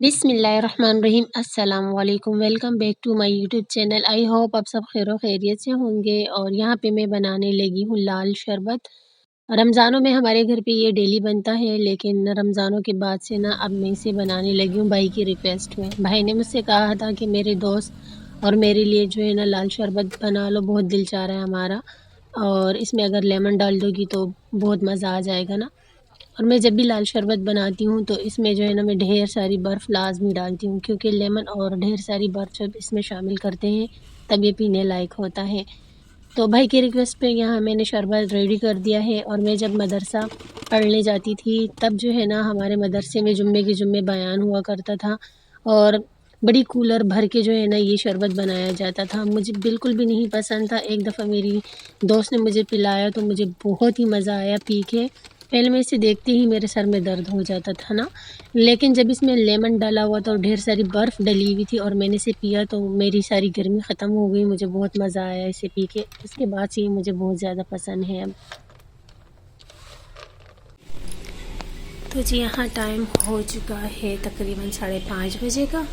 बिस्मिल्लाहिर्रहमानिर्रहीम अस्सलाम वालेकुम। Welcome back to my YouTube channel. I hope आप सब खैर खैरियत से होंगे। और यहाँ पे मैं बनाने लगी हूँ लाल शरबत। रमज़ानों में हमारे घर पे ये डेली बनता है, लेकिन रमज़ानों के बाद से ना अब मैं इसे बनाने लगी हूँ भाई की रिक्वेस्ट में। भाई ने मुझसे कहा था कि मेरे दोस्त और मेरे लिए जो है ना लाल शरबत बना लो, बहुत दिल चाह रहा है हमारा, और इसमें अगर लेमन डाल दोगी तो बहुत मज़ा आ जाएगा ना। और मैं जब भी लाल शरबत बनाती हूँ तो इसमें जो है ना मैं ढेर सारी बर्फ़ लाज़मी डालती हूँ, क्योंकि लेमन और ढेर सारी बर्फ़ जब इसमें शामिल करते हैं तब ये पीने लायक होता है। तो भाई की रिक्वेस्ट पे यहाँ मैंने शरबत रेडी कर दिया है। और मैं जब मदरसा पढ़ने जाती थी तब जो है ना हमारे मदरसे में जुम्मे के जुम्मे बयान हुआ करता था, और बड़ी कूलर भर के जो है ना ये शरबत बनाया जाता था। मुझे बिल्कुल भी नहीं पसंद था। एक दफ़ा मेरी दोस्त ने मुझे पिलाया तो मुझे बहुत ही मज़ा आया पी के। पहले मैं इसे देखते ही मेरे सर में दर्द हो जाता था ना, लेकिन जब इसमें लेमन डाला हुआ था और ढेर सारी बर्फ़ डली हुई थी और मैंने इसे पिया तो मेरी सारी गर्मी ख़त्म हो गई। मुझे बहुत मज़ा आया इसे पी के। उसके बाद से ये मुझे बहुत ज़्यादा पसंद है अब। तो जी यहाँ टाइम हो चुका है तकरीबन 5:30 बजे का,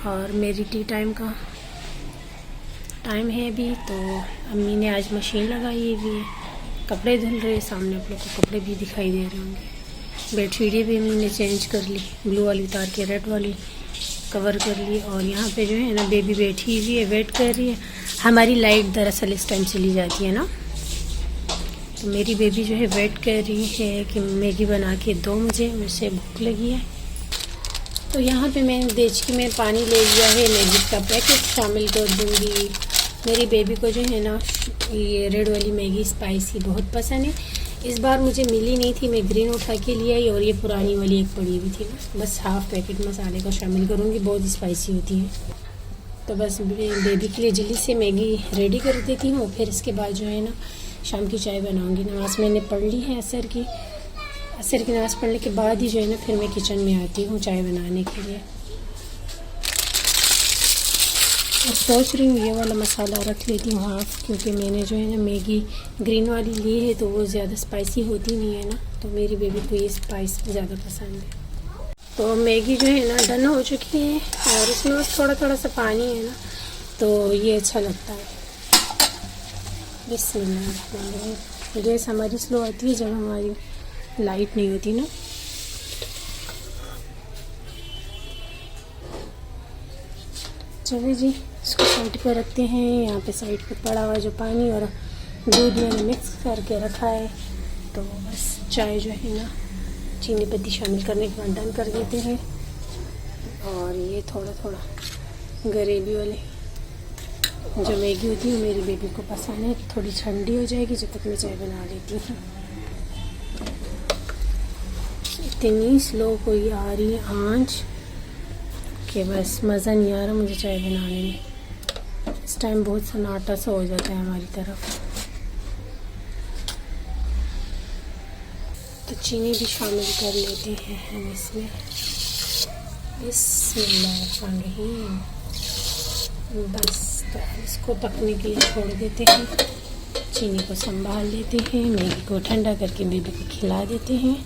और मेरी टी टाइम का टाइम है अभी। तो अम्मी ने आज मशीन लगाई हुई है, कपड़े धुल रहे। सामने आप लोग को कपड़े भी दिखाई दे रहे होंगे। बेडशीटें भी अम्मी ने चेंज कर ली, ब्लू वाली उतार के रेड वाली कवर कर ली। और यहाँ पे जो है ना बेबी बैठी हुई है, वेट कर रही है। हमारी लाइट दरअसल इस टाइम चली जाती है ना, तो मेरी बेबी जो है वेट कर रही है कि मैगी बना के दो मुझे भूख लगी है। तो यहाँ पे मैंने देचकी में पानी ले लिया है, मैगी का पैकेट शामिल कर दूँगी। मेरी बेबी को जो है ना ये रेड वाली मैगी स्पाइसी बहुत पसंद है। इस बार मुझे मिली नहीं थी, मैं ग्रीन उठा के ले आई, और ये पुरानी वाली एक पड़ी हुई थी ना। बस हाफ़ पैकेट मसाले का शामिल करूँगी, बहुत स्पाइसी होती है। तो बस बेबी के लिए जल्दी से मैगी रेडी कर देती हूँ। फिर इसके बाद जो है ना शाम की चाय बनाऊँगी। नमाज़ मैंने पढ़ ली है असर की नमाज़ पढ़ने के बाद ही जो है ना फिर मैं किचन में आती हूँ चाय बनाने के लिए। और सोच रही हूँ ये वाला मसाला रख लेती हूँ हाफ़, क्योंकि मैंने जो है ना मैगी ग्रीन वाली ली है तो वो ज़्यादा स्पाइसी होती नहीं है ना, तो मेरी बेबी को ये स्पाइस ज़्यादा पसंद है। तो मैगी जो है ना डन हो चुकी है, और इसमें बस थोड़ा थोड़ा सा पानी है ना, तो ये अच्छा लगता है। बिस्मिल्लाह। गैस हमारी स्लो आती है जब हमारी लाइट नहीं होती ना। चलिए जी, इसको साइड पे रखते हैं। यहाँ पे साइड पे पड़ा हुआ जो पानी और दूध मैंने मिक्स करके रखा है, तो बस चाय जो है ना चीनी पत्ती शामिल करने के बाद डन कर देते हैं। और ये थोड़ा थोड़ा ग्रेवी वाले जो मैगी होती है मेरी बेबी को पसंद है, थोड़ी ठंडी हो जाएगी जब तक मैं चाय बना लेती हूँ। इतनी स्लो कोई आ रही है आँच कि बस मज़ा नहीं आ रहा मुझे चाय बनाने में। इस टाइम बहुत सन्नाटा सा हो जाता है हमारी तरफ। तो चीनी भी शामिल कर लेते हैं हम इसमें। बिस्मिल्लाहिर्रहमानिर्रहीम। बस तो इसको पकने के लिए छोड़ देते हैं, चीनी को संभाल लेते हैं, मैगी को ठंडा करके बेबी को खिला देते हैं।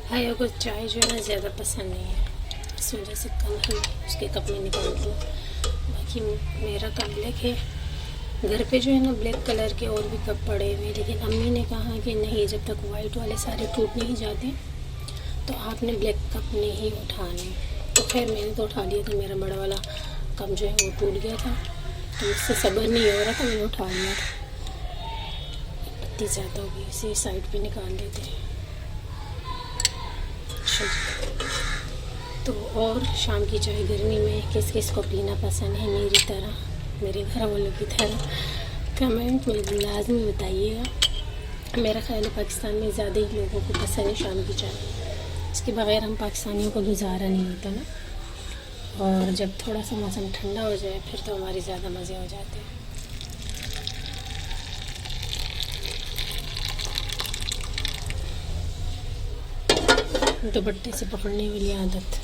भाइयों को चाय जो है ना ज़्यादा पसंद नहीं है, इस वजह से कम ही उसके कप में निकालती हूँ। बाकी मेरा कप ब्लैक है। घर पे जो है ना ब्लैक कलर के और भी कप पड़े हुए हैं, लेकिन अम्मी ने कहा कि नहीं, जब तक वाइट वाले सारे टूट नहीं जाते तो आपने ब्लैक कप नहीं उठाने। तो खैर मैंने तो उठा लिया था, मेरा बड़ा वाला कप जो है वो टूट गया था, तो मुझसे सब्र नहीं हो रहा था, मैंने उठा लिया था। पत्ती ज़्यादा होगी, इसे साइड पे निकाल देते हैं। तो और शाम की चाय गर्मी में किस किस को पीना पसंद है मेरी तरह, मेरे घर वालों की तरह, कमेंट में लाजमी बताइएगा। मेरा ख्याल है पाकिस्तान में ज़्यादा ही लोगों को पसंद है शाम की चाय, इसके बगैर हम पाकिस्तानियों को गुजारा नहीं होता ना। और जब थोड़ा सा मौसम ठंडा हो जाए फिर तो हमारे ज़्यादा मज़े हो जाते हैं। दुपट्टे से पकड़ने वाली आदत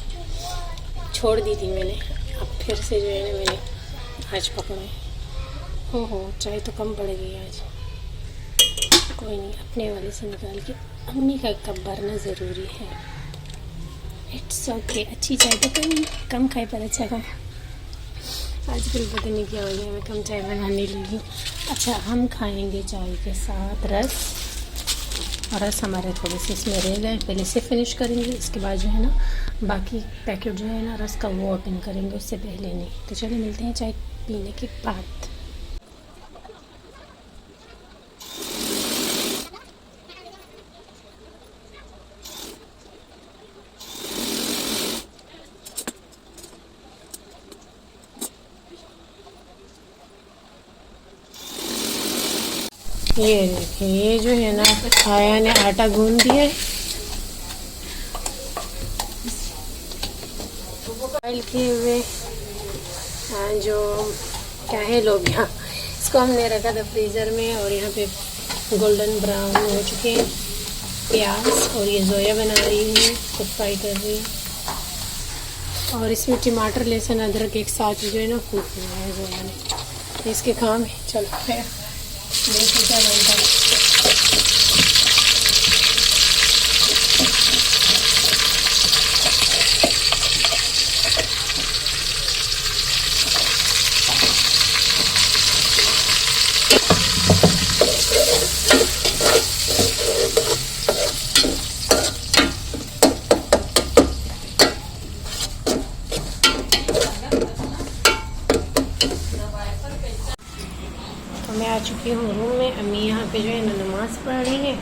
छोड़ दी थी मैंने, अब फिर से जो है ना मैंने आज पकड़े। हो चाय तो कम पड़ गई आज, कोई नहीं, अपने वाले से निकाल के अम्मी का कप भरना ज़रूरी है। इट्स ओके, अच्छी चाय तो कम खाए पर अच्छा कम। आजकल पता नहीं क्या हो गया, मैं कम चाय बनाने लगी। अच्छा, हम खाएंगे चाय के साथ रस, और रस हमारे थोड़े से इसमें रह गए, पहले से फिनिश करेंगे, इसके बाद जो है ना बाकी पैकेट जो है ना रस का वो ओपन करेंगे, उससे पहले नहीं। तो चलो मिलते हैं चाय पीने के बाद। ये देखिए, ये जो है ना आया ने आटा गूंद दिया है, बॉइल किए हुए जो क्या है लोबिया, इसको हमने रखा था फ्रीज़र में, और यहाँ पे गोल्डन ब्राउन हो चुके हैं प्याज, और ये जोया बना रही है, कुछ फ्राई कर रही है, और इसमें टमाटर लहसुन अदरक एक साथ जो है ना कूट लिया है जोया ने। इसके काम है। चलो फिर देखिए क्या बनता है। मैं आ चुकी हूँ रूम में, अम्मी यहाँ पे जो है ना नमाज़ पढ़ रही है,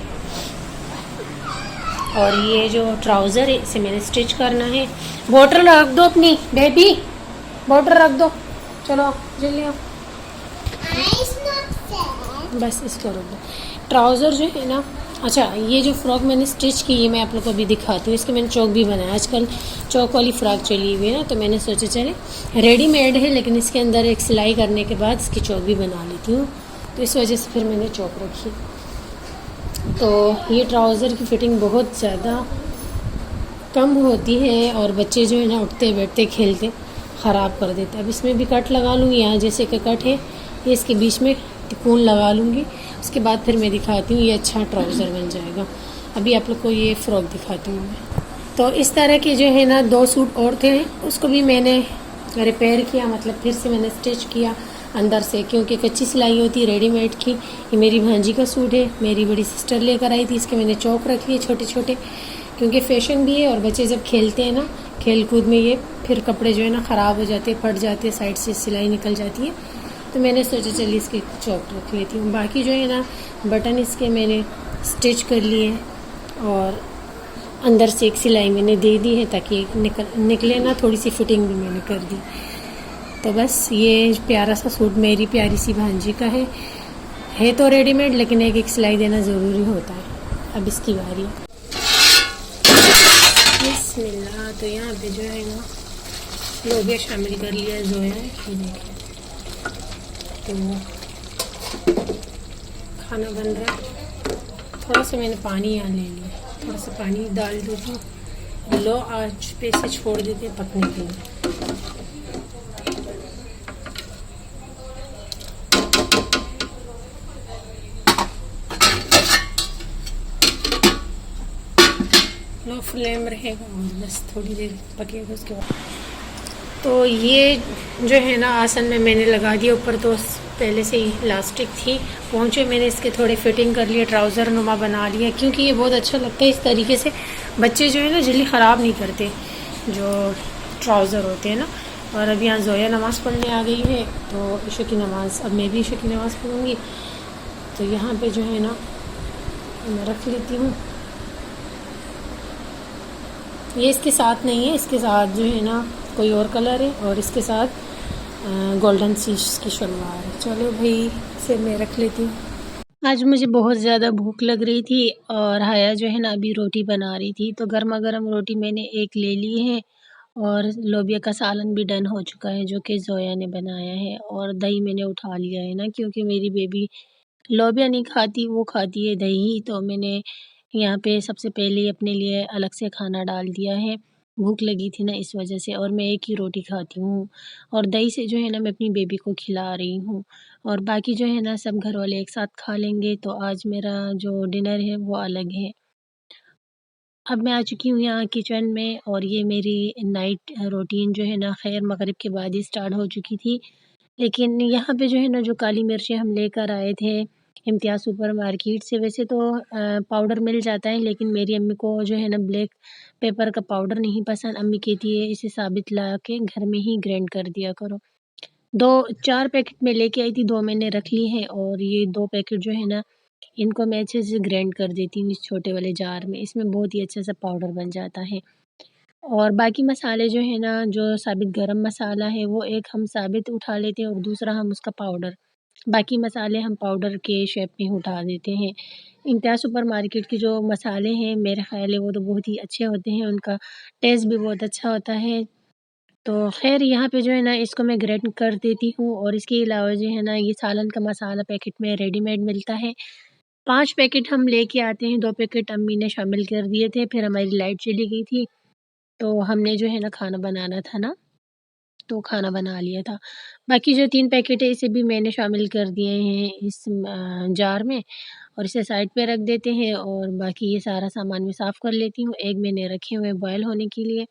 और ये जो ट्राउज़र है इसे मैंने स्टिच करना है। बॉटल रख दो अपनी बेबी, बॉटल रख दो, चलो जल्दी आओ, बस इसको रख दो। ट्राउज़र जो है ना, अच्छा ये जो फ़्रॉक मैंने स्टिच की है मैं आप लोग को अभी दिखाती हूँ। इसके मैंने चौक भी बनाया, आजकल चौक वाली फ़्रॉक चली हुई है ना, तो मैंने सोचा चले रेडीमेड है लेकिन इसके अंदर एक सिलाई करने के बाद इसकी चौक भी बना लेती हूँ, तो इस वजह से फिर मैंने चौक रखी। तो ये ट्राउज़र की फ़िटिंग बहुत ज़्यादा कम होती है, और बच्चे जो है ना उठते बैठते खेलते ख़राब कर देते। अब इसमें भी कट लगा लूँगी, यहाँ जैसे कि कट है ये इसके बीच में तिकोन लगा लूँगी, उसके बाद फिर मैं दिखाती हूँ, ये अच्छा ट्राउज़र बन जाएगा। अभी आप लोग को ये फ़्रॉक दिखाती हूँ मैं। तो इस तरह के जो है ना 2 सूट और थे, उसको भी मैंने रिपेयर किया, मतलब फिर से मैंने स्टिच किया अंदर से, क्योंकि कच्ची सिलाई होती है रेडीमेड की। ये मेरी भांजी का सूट है, मेरी बड़ी सिस्टर लेकर आई थी, इसके मैंने चौक रख लिए छोटे छोटे, क्योंकि फ़ैशन भी है, और बच्चे जब खेलते हैं ना खेल कूद में ये फिर कपड़े जो है ना ख़राब हो जाते हैं, फट जाते हैं, साइड से सिलाई निकल जाती है, तो मैंने सोचा चलिए इसके चौक रख लेती हूँ। बाकी जो है ना बटन इसके मैंने स्टिच कर लिए, और अंदर से एक सिलाई मैंने दे दी है ताकि निकले ना, थोड़ी सी फिटिंग भी मैंने कर दी। तो बस ये प्यारा सा सूट मेरी प्यारी सी भांजी का है तो रेडीमेड, लेकिन एक एक सिलाई देना ज़रूरी होता है। अब इसकी बारी है। बिस्मिल्लाह। तो यहाँ पे जो है ना लोबिया शामिल कर लिया जोया, ये देखिए। तो खाना बन रहा है, थोड़ा सा मैंने पानी यहाँ ले लिया, थोड़ा सा पानी डाल देती हूँ, लो आंच पे से छोड़ देते हैं पकने के लिए। लो फ्लेम रहेगा और बस थोड़ी देर पकेगा उसके बाद। तो ये जो है ना आसन में मैंने लगा दिया ऊपर, तो पहले से ही इलास्टिक थी, पहुँचे मैंने इसके थोड़े फिटिंग कर लिए, ट्राउज़र नुमा बना लिया, क्योंकि ये बहुत अच्छा लगता है इस तरीके से। बच्चे जो है ना जल्दी ख़राब नहीं करते जो ट्राउज़र होते हैं ना। और अब यहाँ जोया नमाज़ पढ़ने आ गई है, तो ईशा की नमाज़, अब मैं भी ईशा की नमाज़ पढ़ूँगी। तो यहाँ पे जो है ना मैं रख लेती हूँ। ये इसके साथ नहीं है, इसके साथ जो है ना कोई और कलर है और इसके साथ गोल्डन सी की शलवार है। चलो भाई इसे मैं रख लेती हूँ। आज मुझे बहुत ज़्यादा भूख लग रही थी और हया जो है ना अभी रोटी बना रही थी, तो गर्मा गर्म रोटी मैंने एक ले ली है और लोबिया का सालन भी डन हो चुका है जो कि जोया ने बनाया है। और दही मैंने उठा लिया है ना, क्योंकि मेरी बेबी लोबिया नहीं खाती, वो खाती है दही। तो मैंने यहाँ पे सबसे पहले अपने लिए अलग से खाना डाल दिया है, भूख लगी थी ना इस वजह से। और मैं एक ही रोटी खाती हूँ और दही से जो है ना मैं अपनी बेबी को खिला रही हूँ, और बाकी जो है ना सब घर वाले एक साथ खा लेंगे। तो आज मेरा जो डिनर है वो अलग है। अब मैं आ चुकी हूँ यहाँ किचन में और ये मेरी नाइट रूटीन जो है ना खैर मगरिब के बाद ही स्टार्ट हो चुकी थी। लेकिन यहाँ पे जो है ना जो काली मिर्चें हम लेकर आए थे इम्तियाज़ सुपर मार्केट से, वैसे तो पाउडर मिल जाता है, लेकिन मेरी अम्मी को जो है ना ब्लैक पेपर का पाउडर नहीं पसंद। अम्मी कहती है इसे साबित ला के घर में ही ग्राइंड कर दिया करो। 2-4 पैकेट मैं लेके आई थी, 2 मैंने रख ली हैं और ये 2 पैकेट जो है ना इनको मैं अच्छे से ग्राइंड कर देती हूँ इस छोटे वाले जार में। इसमें बहुत ही अच्छा सा पाउडर बन जाता है। और बाकी मसाले जो है ना, जो साबित गरम मसाला है वो एक हम साबित उठा लेते हैं और दूसरा हम उसका पाउडर, बाकी मसाले हम पाउडर के शेप में उठा देते हैं। इम्तियाज़ सुपर मार्केट के जो मसाले हैं मेरा ख़्याल है वो तो बहुत ही अच्छे होते हैं, उनका टेस्ट भी बहुत अच्छा होता है। तो ख़ैर यहाँ पे जो है ना इसको मैं ग्राइंड कर देती हूँ। और इसके अलावा जो है ना ये सालन का मसाला पैकेट में रेडीमेड मिलता है। 5 पैकेट हम लेके आते हैं, 2 पैकेट अम्मी ने शामिल कर दिए थे, फिर हमारी लाइट चली गई थी, तो हमने जो है ना खाना बनाना था ना, तो खाना बना लिया था। बाकी जो 3 पैकेट है इसे भी मैंने शामिल कर दिए हैं इस जार में और इसे साइड पे रख देते हैं। और बाकी ये सारा सामान मैं साफ़ कर लेती हूँ। एग मैंने रखे हुए हैं बॉयल होने के लिए।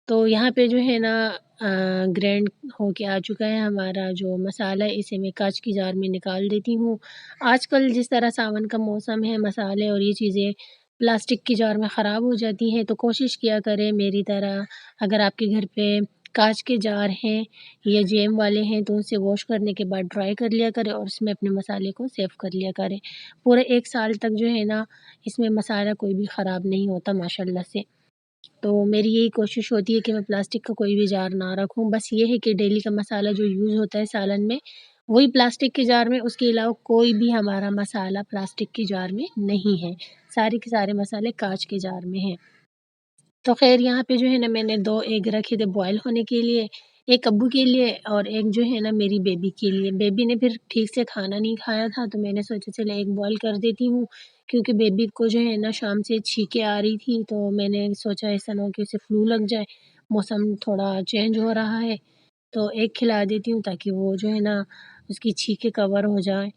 तो यहाँ पे जो है ना ग्राइंड होके आ चुका है हमारा जो मसाला है, इसे मैं काँच की जार में निकाल देती हूँ। आजकल जिस तरह सावन का मौसम है, मसाले और ये चीज़ें प्लास्टिक की जार में ख़राब हो जाती हैं, तो कोशिश किया करें मेरी तरह, अगर आपके घर पे काँच के जार हैं या जैम वाले हैं तो उसे वॉश करने के बाद ड्राई कर लिया करें और उसमें अपने मसाले को सेव कर लिया करें। पूरे 1 साल तक जो है ना इसमें मसाला कोई भी ख़राब नहीं होता माशाल्लाह से। तो मेरी यही कोशिश होती है कि मैं प्लास्टिक का कोई भी जार ना रखूँ। बस ये है कि डेली का मसाला जो यूज़ होता है सालन में, वही प्लास्टिक के जार में, उसके अलावा कोई भी हमारा मसाला प्लास्टिक के जार में नहीं है। सारे के सारे मसाले काँच के जार में हैं। तो ख़ैर यहाँ पे जो है ना मैंने 2 एग रखे थे बॉयल होने के लिए, एक अब्बू के लिए और एक जो है ना मेरी बेबी के लिए। बेबी ने फिर ठीक से खाना नहीं खाया था, तो मैंने सोचा चलो एग बॉयल कर देती हूँ, क्योंकि बेबी को जो है ना शाम से छींकें आ रही थी, तो मैंने सोचा ऐसा ना हो कि उसे फ्लू लग जाए, मौसम थोड़ा चेंज हो रहा है, तो एग खिला देती हूँ ताकि वो जो है ना उसकी छींकें कवर हो जाएँ।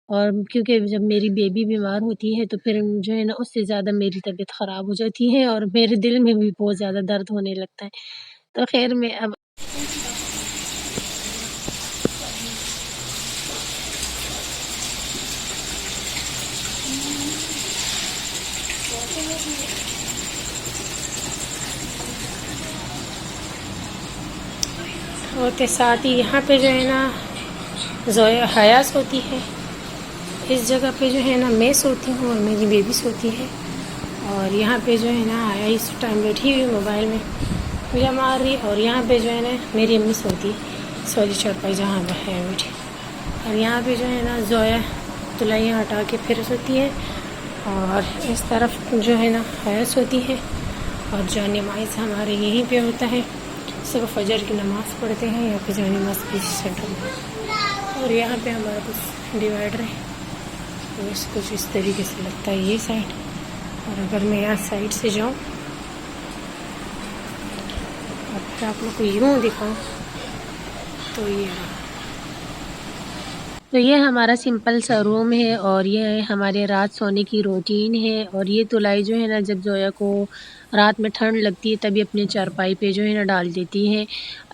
और क्योंकि जब मेरी बेबी बीमार होती है तो फिर जो है ना उससे ज़्यादा मेरी तबीयत ख़राब हो जाती है और मेरे दिल में भी बहुत ज़्यादा दर्द होने लगता है। तो ख़ैर मैं अब होते साथ ही यहाँ पे जो है ना जोया हया सोती है, इस जगह पे जो है ना मैं सोती हूँ और मेरी बेबी सोती है। और यहाँ पे जो है ना हया इस टाइम बैठी हुई मोबाइल में वीडियो मार रही, और यहाँ पे जो है ना मेरी अम्मी सोती सॉरी चौपाई जहाँ पर है बैठी। और यहाँ पे जो है ना जोया तुलाइयाँ हटा के फिर सोती है और इस तरफ जो है ना हया सोती है। और जो नमाज़ हमारे यहीं पे होता है, सुबह फजर की नमाज़ पढ़ते हैं यहाँ पे जो नमाज की सेंटर में। और यहाँ पे हमारा कुछ डिवाइडर है, तो बस कुछ इस तरीके से लगता है ये साइड। और अगर मैं यहाँ साइड से जाऊँ और फिर आप लोग को यूँ दिखाऊँ तो ये तो ये हमारा सिंपल सा रूम है और ये हमारे रात सोने की रूटीन है। और ये तुलाई जो है ना, जब ज़ोया को रात में ठंड लगती है तभी अपने चारपाई पे जो है ना डाल देती है।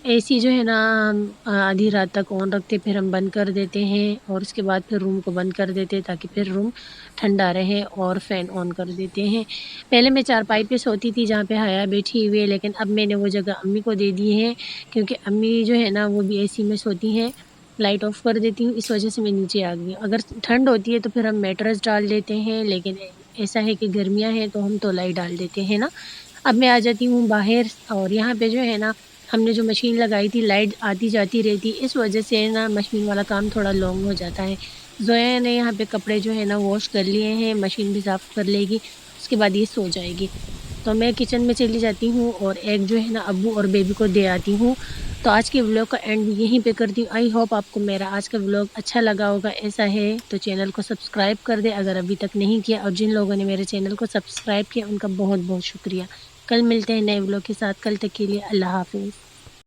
एसी जो है ना हम आधी रात तक ऑन रखते, फिर हम बंद कर देते हैं और उसके बाद फिर रूम को बंद कर देते हैं ताकि फिर रूम ठंडा रहे, और फ़ैन ऑन कर देते हैं। पहले मैं चारपाई पे सोती थी जहाँ पे हया बैठी हुई है, लेकिन अब मैंने वो जगह अम्मी को दे दी है, क्योंकि अम्मी जो है ना वो भी एसी में सोती हैं। लाइट ऑफ़ कर देती हूँ, इस वजह से मैं नीचे आ गई हूँ। अगर ठंड होती है तो फिर हम मैट्रेस डाल देते हैं, लेकिन ऐसा है कि गर्मियाँ हैं तो हम तौलाई डाल देते हैं ना। अब मैं आ जाती हूँ बाहर, और यहाँ पे जो है ना हमने जो मशीन लगाई थी, लाइट आती-जाती रहती, इस वजह से ना मशीन वाला काम थोड़ा लॉन्ग हो जाता है। ज़ोया ने यहाँ पे कपड़े जो है ना वॉश कर लिए हैं, मशीन भी साफ़ कर लेगी, उसके बाद ये सो जाएगी। तो मैं किचन में चली जाती हूँ और एग जो है ना अब्बू और बेबी को दे आती हूँ। तो आज के व्लॉग का एंड यहीं पे करती हूँ। आई होप आपको मेरा आज का व्लॉग अच्छा लगा होगा। ऐसा है तो चैनल को सब्सक्राइब कर दें अगर अभी तक नहीं किया, और जिन लोगों ने मेरे चैनल को सब्सक्राइब किया उनका बहुत-बहुत शुक्रिया। कल मिलते हैं नए व्लॉग के साथ, कल तक के लिए अल्लाह हाफ़िज़।